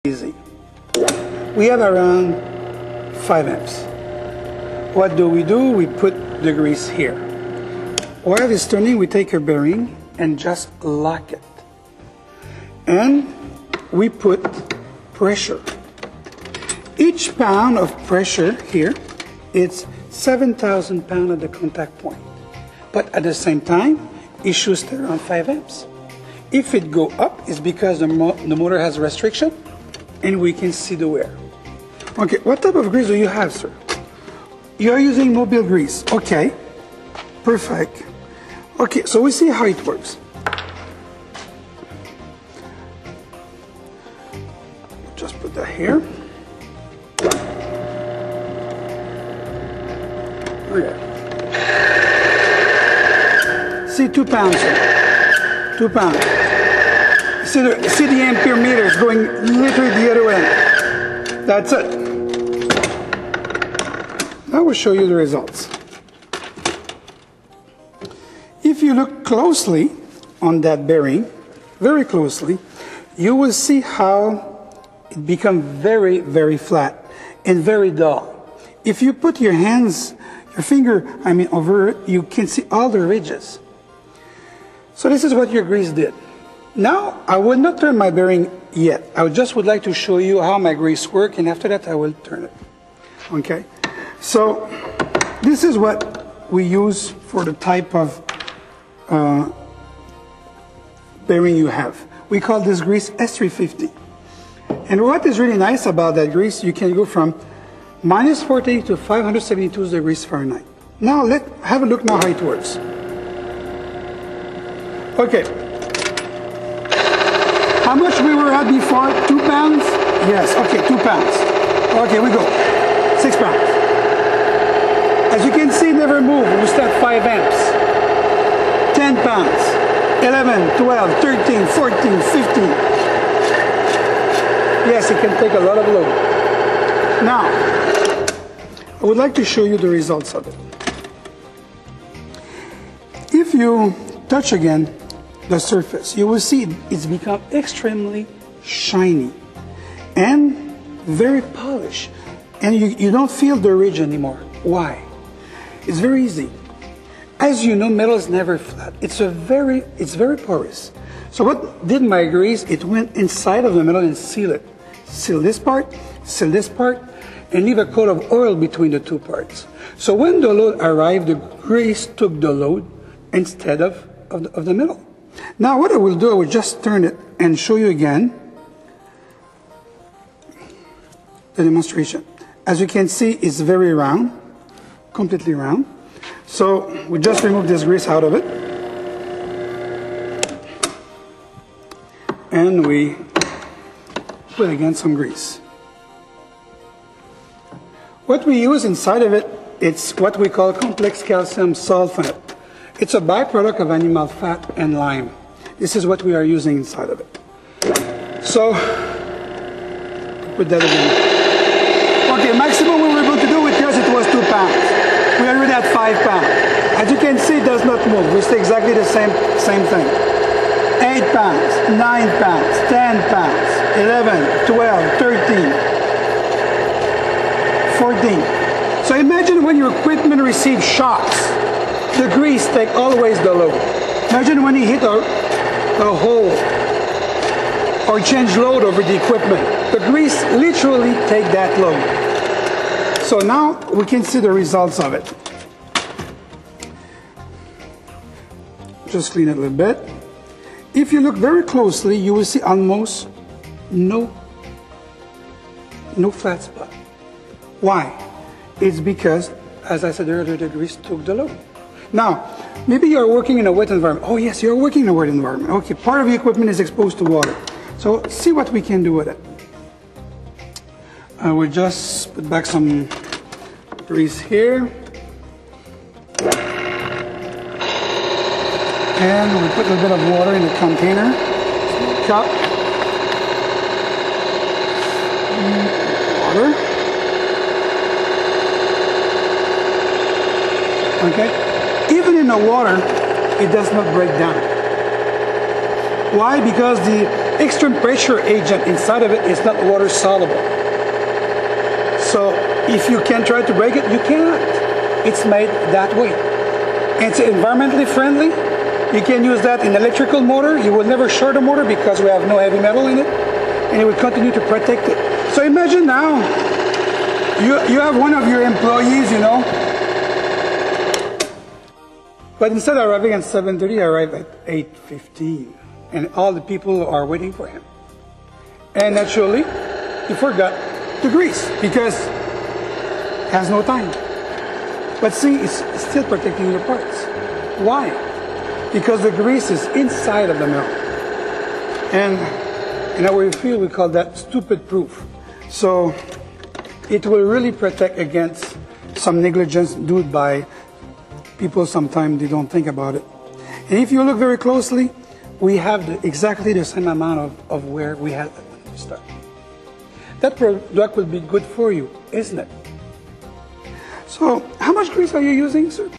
easy. We have around 5 amps. What do? We put the grease here. While it's turning, we take a bearing and just lock it. And we put pressure. Each pound of pressure here, it's 7,000 pounds at the contact point. But at the same time, it should stay around 5 amps. If it go up, it's because the motor has restriction and we can see the wear. Okay, what type of grease do you have, sir? You're using Mobile grease. Okay, perfect. Okay, so we see how it works. Just put that here. Okay. See, 2 pounds, sir. 2 pounds. See the ampere meter is going literally the other way. That's it. Now we'll show you the results. If you look closely on that bearing, very closely, you will see how it becomes very, very flat and very dull. If you put your hands, your finger, over it, you can see all the ridges. So this is what your grease did. Now, I will not turn my bearing yet. I just would like to show you how my grease works, and after that I will turn it. Okay? So, this is what we use for the type of bearing you have. We call this grease S350. And what is really nice about that grease, you can go from -40 to 572 degrees Fahrenheit. Now, let's have a look now how it works. Okay. How much we were at before? 2 pounds? Yes, okay, 2 pounds. Okay, we go. 6 pounds. As you can see, never move. We start 5 amps. 10 pounds. 11, 12, 13, 14, 15. Yes, it can take a lot of load. Now, I would like to show you the results of it. If you touch again the surface, you will see it's become extremely shiny and very polished, and you don't feel the ridge anymore. Why? It's very easy. As you know, metal is never flat. It's very porous. So what did my grease? It went inside of the metal and sealed it. Seal this part, and leave a coat of oil between the 2 parts. So when the load arrived, the grease took the load instead of the metal. Now what I will do, I will just turn it and show you again the demonstration. As you can see, it's very round, completely round. So we just remove this grease out of it. And we put again some grease. What we use inside of it, it's what we call complex calcium sulfonate. It's a byproduct of animal fat and lime. This is what we are using inside of it. So, put that again. Okay, maximum we were able to do with yours, it was 2 pounds. We are already at 5 pounds. As you can see, it does not move. We stay exactly the same thing. 8 pounds, 9 pounds, 10 pounds, 11, 12, 13, 14. So imagine when your equipment receives shocks. The grease takes always the load. Imagine when you hit a hole or change load over the equipment. The grease literally takes that load. So now we can see the results of it. Just clean it a little bit. If you look very closely, you will see almost no flat spot. Why? It's because, as I said earlier, the grease took the load. Now, maybe you're working in a wet environment. Oh yes, you're working in a wet environment. Okay, part of the equipment is exposed to water. So see what we can do with it. I will just put back some grease here. And we put a little bit of water in the container. Cup. Water. Okay. Even in the water, it does not break down. Why? Because extreme pressure agent inside of it is not water soluble. So if you can try to break it, you cannot. It's made that way. It's environmentally friendly. You can use that in electrical motor. You will never short a motor because we have no heavy metal in it, and it will continue to protect it. So imagine now, you have one of your employees, you know, but instead of arriving at 7:30, I arrive at 8:15, and all the people are waiting for him. And naturally, he forgot the grease because he has no time. But see, it's still protecting your parts. Why? Because the grease is inside of the metal. And in our field, we call that stupid proof. So it will really protect against some negligence done by people. Sometimes they don't think about it. And if you look very closely, we have exactly the same amount of wear we had when we started. That product will be good for you, isn't it? So how much grease are you using, sir?